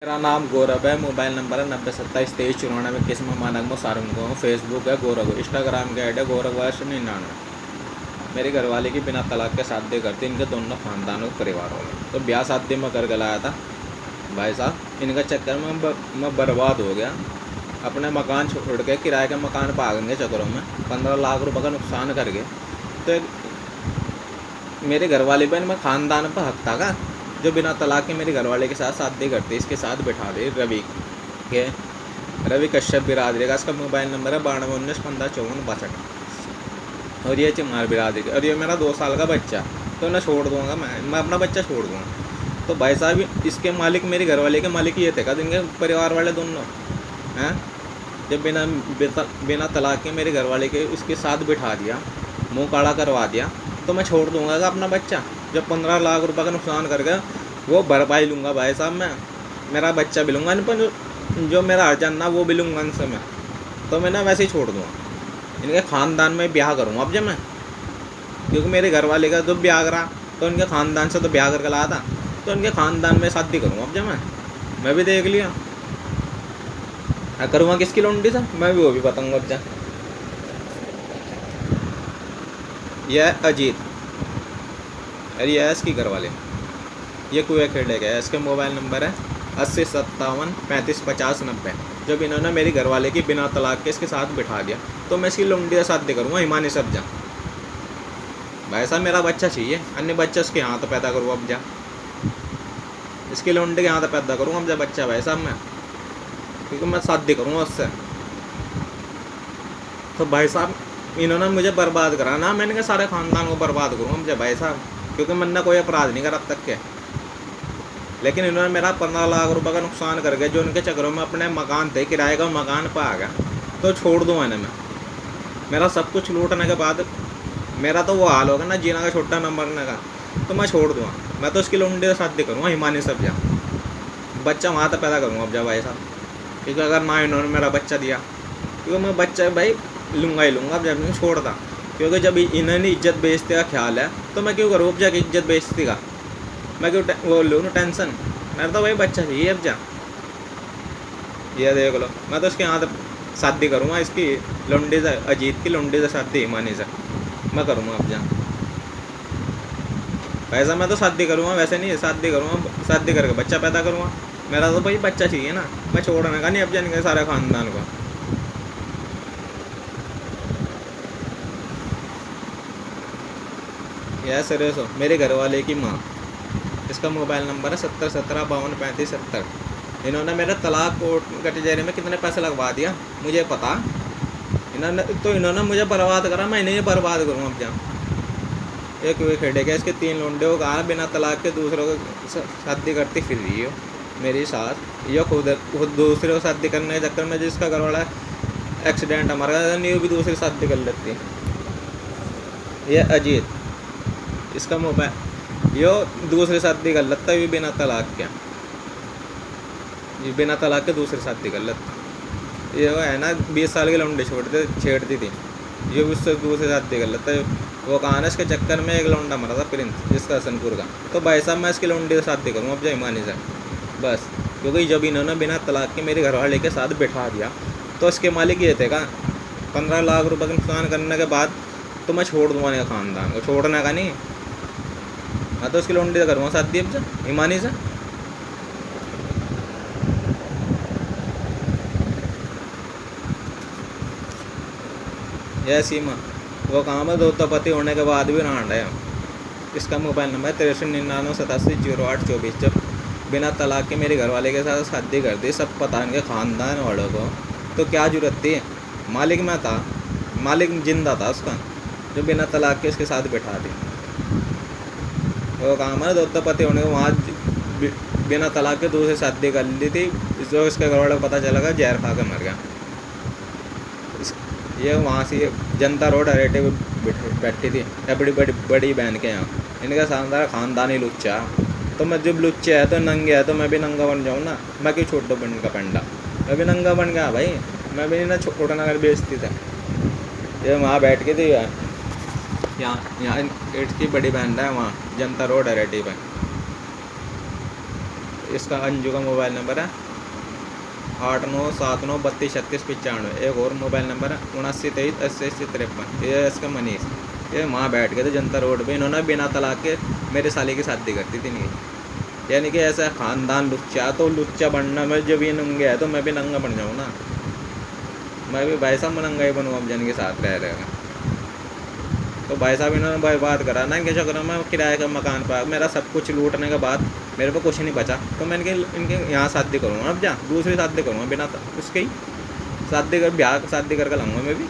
मेरा नाम गौरव है। मोबाइल नंबर है 90272394 किस्म मानक में सारंगो। फेसबुक है गौरव, इंस्टाग्राम का ऐड है गौरव99। मेरी घरवाली की बिना तलाक के शादी करती, इनके दोनों खानदानों परिवार वाले। तो ब्याह शादी में करके लाया था भाई साहब। इनके चक्कर में मैं बर्बाद हो गया। अपने मकान छोड़ के किराए के मकान पर भागने के चक्करों में 15 लाख रुपए का नुकसान कर गए। तो मेरे घरवाली पर मैं ख़ानदान पर हक था का, जो बिना तलाक के मेरी घरवाले के साथ शादी करती, इसके साथ बैठा दे रवि कश्यप बिरादरी का। इसका मोबाइल नंबर है 9219155462। और ये चिमार बिरादरी का, और ये मेरा 2 साल का बच्चा। तो मैं छोड़ दूँगा, मैं अपना बच्चा छोड़ दूँगा। तो भाई साहब इसके मालिक, मेरी घरवाले के मालिक ये थे का, इनके परिवार वाले दोनों हैं। जब बिना तलाक के मेरे घरवाले के उसके साथ बिठा दिया, मुँह काला करवा दिया, तो मैं छोड़ दूँगा अपना बच्चा। जब 15 लाख रुपए का नुकसान कर गया, वो भरपाई लूँगा भाई साहब। मैं मेरा बच्चा भी लूँगा, पर जो मेरा अर्जन ना वो भी लूँगा इनसे मैं। तो मैं ना वैसे ही छोड़ दूँगा। इनके ख़ानदान में ब्याह करूँगा अब जब मैं, क्योंकि मेरे घरवाले का जो ब्याह करा तो इनके ख़ानदान से तो ब्याह करके लाया था। तो इनके ख़ानदान में शादी करूँगा अब जब मैं भी देख लिया। करूँगा किसकी लौंडी से, मैं भी वो भी बताऊँगा अब जा। यह अजीत, अरे यह इसकी घरवाले, ये कुएं खेड़े गया। इसका मोबाइल नंबर है 8057355090। जब इन्होंने मेरी घरवाले की बिना तलाक के इसके साथ बिठा दिया, तो मैं इसकी लौंडी से शादी करूँगा हिमानी सब जा। भाई साहब मेरा बच्चा चाहिए, अन्य बच्चा उसके यहाँ तो पैदा करूँ अब जा। इसकी लौंडी के यहाँ तो पैदा करूँगा अब जा बच्चा भाई साहब मैं, क्योंकि मैं शादी करूँगा उससे। तो भाई साहब इन्होंने मुझे बर्बाद करा ना, मैंने कहा सारे ख़ानदान को बर्बाद करूँगा मुझे भाई साहब, क्योंकि मैंने कोई अपराध नहीं करा अब तक के। लेकिन इन्होंने मेरा 15 लाख रुपए का नुकसान कर गया, जो उनके चक्करों में अपने मकान थे, किराए का मकान पर आ गया। तो छोड़ दूँ इन्हें मैं, मेरा सब कुछ लूटने के बाद मेरा तो वो हाल होगा ना, जीना का छोटा न मरने का। तो मैं छोड़ दूँगा, मैं तो उसकी लौंडी से शादी करूँगा हिमानी सब जा। बच्चा वहाँ तक पैदा करूँगा अब जा भाई साहब, क्योंकि अगर ना इन्होंने मेरा बच्चा दिया, क्योंकि मैं बच्चा भाई लूँगा ही लूँगा अब जब नहीं छोड़ता। क्योंकि जब इन्होंने इज्जत बेचते का ख्याल है, तो मैं क्यों करूँ अब जाके इज्जत बेचती का, मैं क्यों वो लूँ ना टेंशन। मेरा तो भाई बच्चा चाहिए अब जा। ये देख लो, मैं तो इसके यहाँ तक शादी करूँगा, इसकी लौंडी से, अजीत की लौंडी से शादी हिमानी से मैं करूँगा अब जा। वैसा मैं तो शादी करूँगा, वैसे नहीं शादी करूँगा, शादी करके बच्चा पैदा करूँगा। मेरा तो भाई बच्चा चाहिए ना, मैं छोड़ने का नहीं अब जाने का सारे ख़ानदान को। यह सीरियस हो, मेरे घरवाले की माँ। इसका मोबाइल नंबर है 7017523570। इन्होंने मेरे तलाक कोर्ट कचहरी में कितने पैसे लगवा दिया मुझे पता। इन्होंने मुझे बर्बाद करा, मैं इन्हें बर्बाद करूँ अब जा। एक वे खेड़े गया, इसके 3 लौंडे को कहा बिना तलाक के दूसरों को शादी करती फिर रही हो मेरी साथ। ये खुद दूसरे को शादी करने के चक्कर में जिसका घरवाला एक्सीडेंट हमारा नहीं, वो भी दूसरी शादी कर लेती। ये अजीत, इसका मोबाइल, यो दूसरी शादी कर लेता है, ये बिना तलाक के, ये बिना तलाक के दूसरी शादी कर लेता। ये है ना 20 साल के लौंडे छेड़ती थी, ये उससे दूसरी शादी कर लेता है। वो कहा ना इसके चक्कर में एक लौंडा मरा था प्रिंस, जिसका हसनपुर का। तो भाई साहब मैं इसकी लौंडी से शादी करूँ अब जयमानी से बस, क्योंकि जब इन्होंने बिना तलाक के मेरे घरवाले के साथ बैठा दिया, तो इसके मालिक ये थे का 15 लाख रुपये का नुकसान करने के बाद, तो मैं छोड़ दूँगा नहीं ख़ानदान को, छोड़ने का नहीं। मैं तो उसकी लौंडी से करूँगा शादी अब हिमानी से। यह सीमा, वो काम है 2 पति होने के बाद भी रांड है। इसका मोबाइल नंबर है 6399870824। जब बिना तलाक के मेरे घरवाले के साथ शादी कर दी, सब पता इनके ख़ानदान वालों को, तो क्या जरूरत थी। मालिक मैं था, मालिक जिंदा था उसका, जो बिना तलाक के इसके साथ बैठा दी। वो काम है 2 पति होने के वहाँ बिना तलाक के दूसरी शादी कर ली थी, जो इसके घरवाले को पता चला जहर खा के मर गया। ये वहाँ से जनता रोड हरेटे बैठी थी बड़ी बहन के यहाँ। इनका शानदार ख़ानदानी लुच्चा, तो मैं जब लुच्चे है तो नंगे है, तो मैं भी नंगा बन जाऊँ ना। मैं क्यों छोड़ दूँ बन का पेंडा, मैं भी नंगा बन गया भाई, मैं भी ना छोटा नगर बेचती था। ये वहाँ बैठ के थी यहाँ इसकी बड़ी बहन है वहाँ जनता रोड हरेटी पर। इसका अंजू का मोबाइल नंबर है 8979323695। एक और मोबाइल नंबर है 7923808053। ये इसका मनीष। ये वहाँ बैठ गए थे जनता रोड पे, इन्होंने बिना तलाक के मेरे साली की शादी करती थी नहीं। यानी कि ऐसा ख़ानदान लुच्चा, तो लुच्चा बनना में जब ये नंगे है तो मैं भी नंगा बन जाऊँ ना। मैं भी भाई साहब नंगा ही बनूँ अब जन के साथ रह रहेगा। तो भाई साहब इन्होंने बर्बाद करा ना इनके चक्कर में। किराए का मकान पर मेरा सब कुछ लूटने के बाद मेरे को कुछ नहीं बचा, तो मैं इनके यहाँ शादी करूँगा। अब जहाँ दूसरी शादी करूँगा बिना उसके ही शादी कर, ब्याह शादी करके लाऊंगा मैं भी।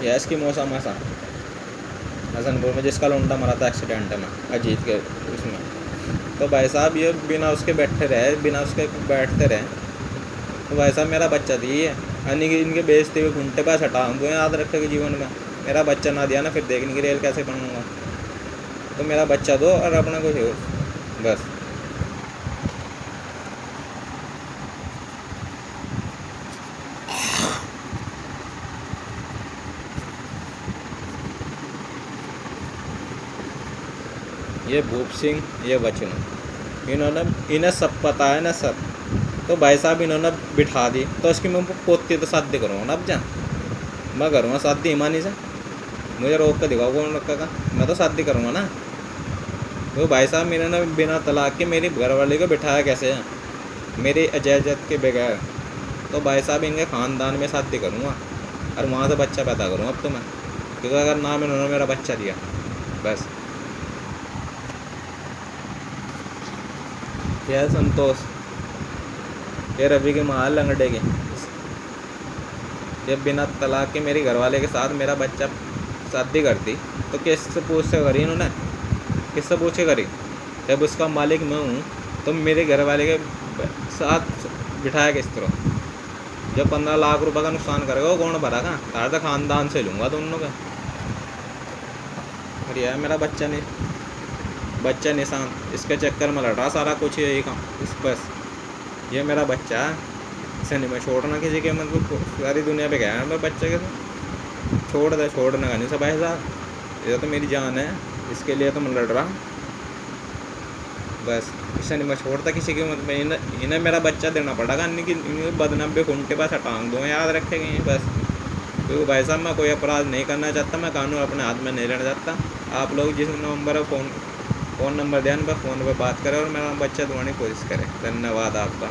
यह इसकी मौसम ऐसा हसनपुर में जिसका लौंडा मरा था एक्सीडेंट में अजीत के उसमें, तो भाई साहब ये बिना उसके बैठे रहे, बिना उसके बैठते रहे। तो भाई साहब मेरा बच्चा दी है, यानी कि इनके बेचते हुए घंटे पास हटा हमको याद रखेगा जीवन में। मेरा बच्चा ना दिया ना फिर देखने की रेल कैसे बनूँगा। तो मेरा बच्चा दो और अपना कुछ हो बस। ये भूप सिंह, ये बचन, इन्हें सब पता है ना सब। तो भाई साहब इन्होंने बिठा दी, तो इसकी मैं पोती तो शादी करूँगा ना। अब जा मैं करूँगा शादी ईमानी से, मुझे रोक कर दिखाओ कौन रखेगा, मैं तो शादी करूँगा ना। तो भाई साहब मेरे ने बिना तलाक के मेरी घरवाली को बिठाया कैसे है, मेरी इजाज़त के बगैर। तो भाई साहब इनके ख़ानदान में शादी करूँगा और वहाँ से बच्चा पैदा करूँगा अब तो मैं, क्योंकि अगर नाम इन्होंने मेरा बच्चा दिया बस। यह संतोष, ये रवि के माल लंगड़े के, ये बिना तलाक के मेरी घरवाले के साथ मेरा बच्चा शादी करती तो किससे पूछ से करी इन्होंने, किससे पूछ के करी। जब उसका मालिक मैं हूँ तो मेरे घरवाले के साथ बिठाया किस तरह। जब 15 लाख रुपए का नुकसान करेगा वो कौन भरेगा, तार तो ख़ानदान से लूँगा दोनों का। और यह मेरा बच्चा निशान, इसके चक्कर में लड़ रहा सारा कुछ यही काम इस बस। ये मेरा बच्चा है, इसे नहीं मैं छोड़ना किसी के, मतलब सारी दुनिया पे गया है मैं बच्चे के साथ। छोड़ने का नहीं सब भाई साहब, ये तो मेरी जान है, इसके लिए तो मैं लड़ रहा बस। इसे नहीं मैं छोड़ता किसी के, मतलब इन्हें मेरा बच्चा देना पड़ेगा, इनकी बदनबे घंटे पास टांग दूँ याद रखेंगे बस। क्योंकि भाई साहब मैं कोई अपराध नहीं करना चाहता, मैं कानून अपने हाथ में नहीं लेना चाहता। आप लोग जिस नंबर फ़ोन नंबर दें, फ़ोन पर बात करें और मेरा बच्चा ढूंढने की कोशिश करें। धन्यवाद आपका।